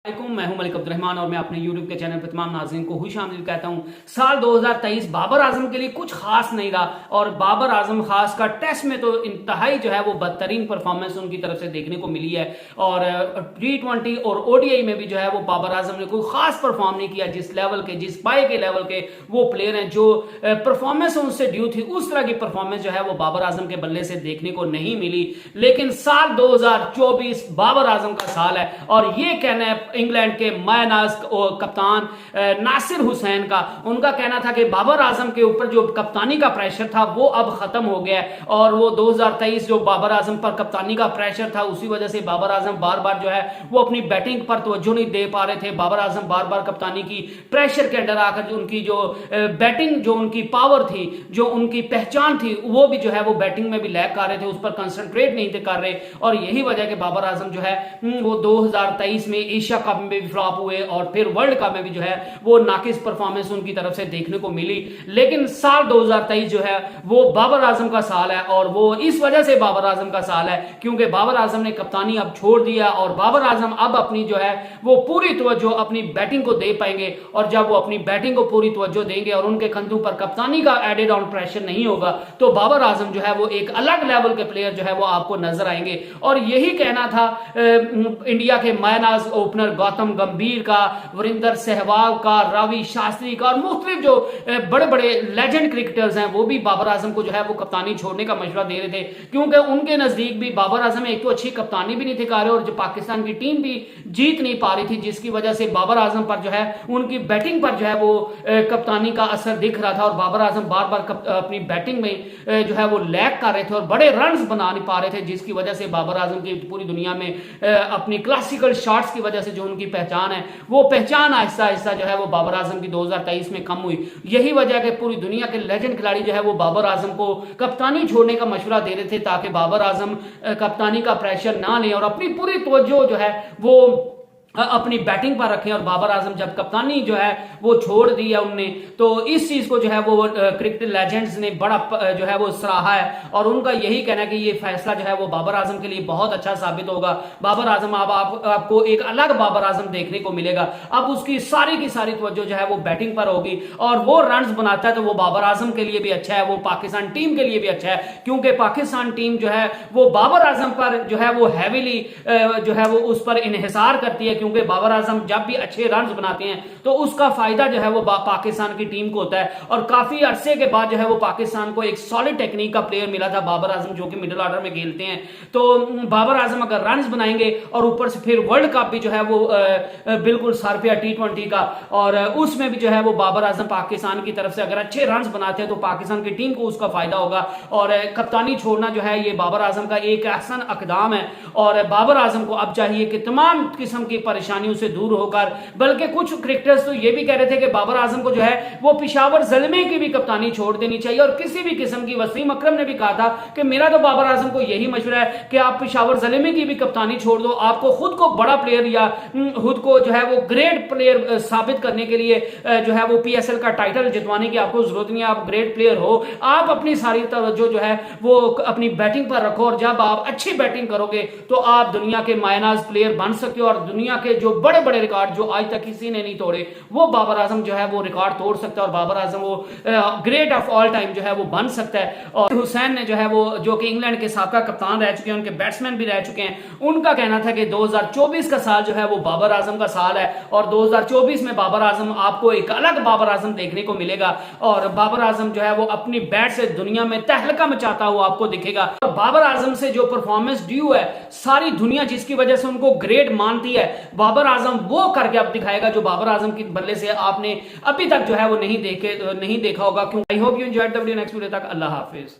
मैं हूं मलिक अब्दुर्रहमान और मैं अपने YouTube के चैनल पर तमाम नाज़रीन को खुश आमदीद कहता हूं। साल 2023 बाबर आजम के लिए कुछ खास नहीं रहा और बाबर आजम खास का टेस्ट में तो इंतहाई जो है वो बदतरीन परफॉर्मेंस उनकी तरफ से देखने को मिली है और T20 और ODI में भी जो है वो बाबर आजम ने कोई खास परफॉर्म नहीं किया। जिस लेवल के जिस पाए के लेवल के वो प्लेयर हैं, जो परफॉर्मेंस उनसे ड्यू थी उस तरह की परफॉर्मेंस जो है वो बाबर आजम के बल्ले से देखने को नहीं मिली। लेकिन साल 2024 बाबर आजम का साल है और ये कहना है इंग्लैंड के मायनाज कप्तान नासिर हुसैन का, उनका कहना था कि बाबर आजम के ऊपर जो कप्तानी का प्रेशर था वो अब खत्म हो गया है और वो 2023 जो बाबर आजम पर कप्तानी का प्रेशर था उसी वजह से बाबर आजम बार बार जो है वो अपनी बैटिंग पर तवज्जो नहीं दे पा रहे थे। बाबर आजम बार बार कप्तानी की प्रेशर के अंडर आकर उनकी जो बैटिंग, जो उनकी पावर थी, जो उनकी पहचान थी, वो भी जो है वो बैटिंग में भी लैग कर रहे थे, उस पर कंसंट्रेट नहीं थे कर रहे और यही वजह कि बाबर आजम जो है वो 2023 में एशिया कप में भी फ्लॉप हुए और फिर वर्ल्ड कप में भी जो है वो नाकिस परफॉर्मेंस उनकी तरफ से देखने को मिली। लेकिन साल 2023 जो है वो बाबर आजम का साल है और वो इस वजह से बाबर आजम का साल है क्योंकि बाबर आजम ने कप्तानी अब छोड़ दिया और बाबर आजम अब अपनी जो है वो पूरी तवज्जो अपनी बैटिंग को दे पाएंगे और जब वो अपनी बैटिंग को पूरी तवज्जो देंगे और उनके कंधों पर कप्तानी का एडेड ऑन प्रेशर नहीं होगा तो बाबर आजम जो है वो एक अलग लेवल के प्लेयर जो है वो आपको नजर आएंगे। और यही कहना था इंडिया के मायनाज ओपनर गौतम गंभीर का, वरिंदर सहवाग का, रवि शास्त्री का और मुख्तलिफ जो बड़े बड़े लेजेंड क्रिकेटर्स हैं वो भी बाबर आजम को जो है वो कप्तानी छोड़ने का मशवरा दे रहे थे क्योंकि उनके नजदीक भी बाबर आजम एक तो अच्छी कप्तानी भी नहीं दिखा रहे और जो पाकिस्तान की टीम भी जीत नहीं पा रही थी, जिसकी वजह से बाबर आजम पर जो है उनकी बैटिंग पर जो है वो कप्तानी का असर दिख रहा था और बाबर आजम बार बार अपनी बैटिंग में जो है वो लैग कर रहे थे और बड़े रन बना नहीं पा रहे थे, जिसकी वजह से बाबर आजम की पूरी दुनिया में अपनी क्लासिकल शॉट्स की वजह से जो उनकी पहचान है वो पहचान आहिस्ता आहिस्ता जो है वो बाबर आजम की 2023 में कम हुई। यही वजह है कि पूरी दुनिया के लेजेंड खिलाड़ी जो है वो बाबर आजम को कप्तानी छोड़ने का मशवरा दे रहे थे ताकि बाबर आजम कप्तानी का प्रेशर ना लें और अपनी पूरी तवज्जो जो है वो अपनी बैटिंग पर रखें। और बाबर आजम जब कप्तानी जो है वो छोड़ दी है उनने तो इस चीज को जो है वो क्रिकेट लेजेंड्स ने बड़ा जो है वो सराहा है और उनका यही कहना है कि ये फैसला जो है वो बाबर आजम के लिए बहुत अच्छा साबित होगा। बाबर आजम आपको एक अलग बाबर आजम देखने को मिलेगा। अब उसकी सारी की सारी तवज्जो जो है वो बैटिंग पर होगी और वो रन बनाता है तो वो बाबर आजम के लिए भी अच्छा है, वो पाकिस्तान टीम के लिए भी अच्छा है क्योंकि पाकिस्तान टीम जो है वो बाबर आजम पर जो है वो हैवीली जो है वो उस पर इन्हिसार करती है क्योंकि बाबर आजम जब भी अच्छे रन बनाते हैं तो उसका फायदा जो है वो पाकिस्तान की टीम को होता है और काफी अरसे के बाद जो है वो पाकिस्तान को एक सॉलिड टेक्निक का प्लेयर मिला था बाबर आजम जो कि मिडिल ऑर्डर में खेलते हैं। तो बाबर आजम अगर रन बनाएंगे और ऊपर से फिर वर्ल्ड कप भी जो है वो बिल्कुल सर पे T20 का और उसमें भी जो है वो बाबर आजम पाकिस्तान की तरफ से अगर अच्छे रन बनाते हैं तो पाकिस्तान की टीम को उसका फायदा होगा। और कप्तानी छोड़ना जो है ये बाबर आजम का एक अहसन अकदाम है और बाबर आजम को अब चाहिए कि तमाम किस्म की परेशानियों से दूर होकर, बल्कि कुछ क्रिकेटर्स तो ये भी कह रहे थे कि बाबर आजम को जो है वो पेशावर ज़ल्मे की भी कप्तानी छोड़ देनी चाहिए और किसी भी किस्म की, वसीम अकरम ने भी कहा था कि मेरा तो बाबर आजम को यही मशवरा है कि आप पेशावर ज़ल्मे की भी कप्तानी छोड़ दो। आपको खुद को बड़ा प्लेयर या खुद को जो है वो ग्रेट प्लेयर साबित करने के लिए जो है वो PSL का टाइटल जितवाने की आपको जरूरत नहीं है। आप ग्रेट प्लेयर हो, आप अपनी सारी तवज्जो जो है वो अपनी बैटिंग पर रखो और जब आप अच्छी बैटिंग करोगे तो आप दुनिया के मायनाज प्लेयर बन सकते हो और दुनिया के जो बड़े बड़े रिकॉर्ड जो आज तक किसी ने नहीं तोड़े वो बाबर आजम जो है वो रिकॉर्ड तोड़ सकता है और बाबर आजम वो ग्रेट ऑफ ऑल टाइम जो है वो बन सकता है। और हुसैन ने जो है वो जो कि इंग्लैंड के साबका कप्तान रह चुके हैं, उनके बैट्समैन भी रह चुके हैं, उनका कहना था कि 2024 का साल जो है वो बाबर आजम का साल है और 2024 में बाबर आजम आपको एक अलग बाबर आजम देखने को मिलेगा और बाबर आजम जो है वो अपनी बैट से दुनिया में तहलका मचाता हुआ आपको दिखेगा। और बाबर आजम से जो परफॉर्मेंस ड्यू है सारी दुनिया जिसकी वजह से उनको ग्रेट मानती है, बाबर आजम वो करके अब दिखाएगा जो बाबर आजम की बल्ले से आपने अभी तक जो है वो नहीं देखा होगा। क्यों? I hope you enjoyed the video. Next video तक अल्लाह हाफिज।